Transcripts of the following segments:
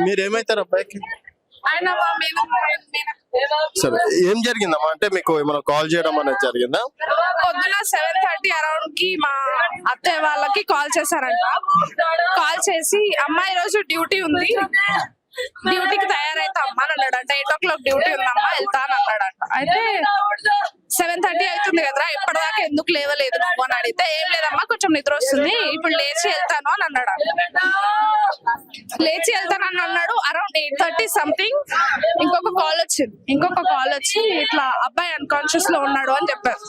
మీరు ఏమైతారు అబ్బాయికి? ఆయన మా సరే, ఏం జరిగిందమ్మా? అంటే మీకు ఏమైనా కాల్ చేయడం అనేది జరిగిందా? పొద్దున 7:30 అరౌండ్ కి మా అత్తయ్య వాళ్ళకి కాల్ చేశారంట. కాల్ చేసి అమ్మాయి రోజు డ్యూటీ ఉంది, డ్యూటీకి తయారైతే అమ్మా అని అన్నాడంట. 8 o'clock డ్యూటీ ఉందమ్మా వెళ్తా అని అన్నాడంట. అయితే 7:30 అవుతుంది కదరా, ఇప్పటిదాకా ఎందుకు లేవలేదు నువ్వు అని అడిగితే, ఏం లేదమ్మా కొంచెం నిద్ర వస్తుంది, ఇప్పుడు లేచి వెళ్తాను అని అన్నాడు. లేచి వెళ్తానని అన్నాడు. అరౌండ్ 8:30 సంథింగ్ ఇంకొక కాల్ వచ్చి ఇట్లా అబ్బాయి అన్కాన్షియస్ లో ఉన్నాడు అని చెప్పారు.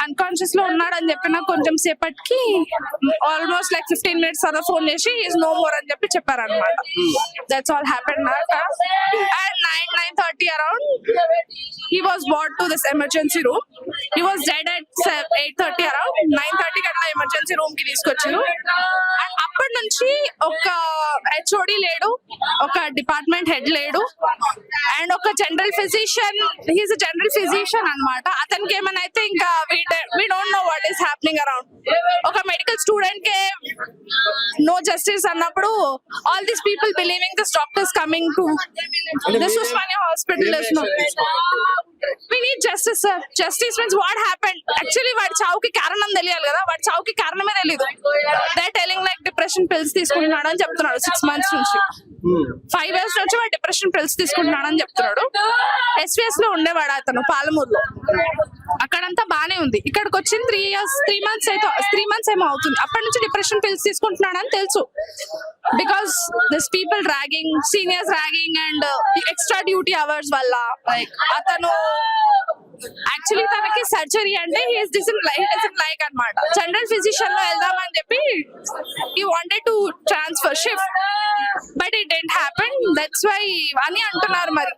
అన్కాన్షియస్ లో ఉన్నాడు అని చెప్పిన కొంచెం సేపటికి ఆల్మోస్ట్ లైక్ 15 minutes అలా ఫోన్ చేసి ఈజ్ నో మోర్ అని చెప్పి చెప్పారు అనమాట. That's all happened and 9:30 around he was brought to this emergency room. He was dead at 8:30 around. 9:30 కి అట్లా ఎమర్జెన్సీ రూమ్ కి తీసుకొచ్చారు. అండ్ అప్పటి నుంచి ఒక హెచ్ఓడి లేడు, ఒక డిపార్ట్మెంట్ హెడ్ లేడు, అండ్ ఒక general physician, he's a general physician అన్నమాట. అతనికి ఏమైనా అయితే ఇంకా we don't know what is happening around. ఒక మెడికల్ స్టూడెంట్ కే నో జస్టిస్ అన్నప్పుడు all these people believing this doctors coming to this Usmania hospital is no. We need justice, sir. Justice means what happened. Actually, వాడి చావుకి కారణం తెలియాలి కదా, వాడి చావుకి కారణమే తెలీదు. They're telling like depression pills తీసుకుంటున్నాడు అని చెప్తున్నాడు 6 months నుంచి. 5 years నుంచి వాడు డిప్రెషన్ పిల్స్ తీసుకుంటున్నాడు అని చెప్తున్నాడు. SVS లో ఉండేవాడు అతను పాలమూరులో. అక్కడంతా బానే ఉంది. ఇక్కడికి వచ్చింది 3 months ఏమో అవుతుంది. అప్పటి నుంచి డిప్రెషన్ పిల్స్ తీసుకుంటున్నాడు అని తెలుసు. Because this people ragging, seniors ragging and extra duty hours వల్ల లైక్ అతను యాక్చువల్లీ తనకి సర్జరీ అంటే he doesn't like అన్నమాట. జనరల్ ఫిజిషియన్ లో వెళ్దామని చెప్పి he wanted to transfer shift but it didn't happen. That's why అని అంటున్నారు మరి.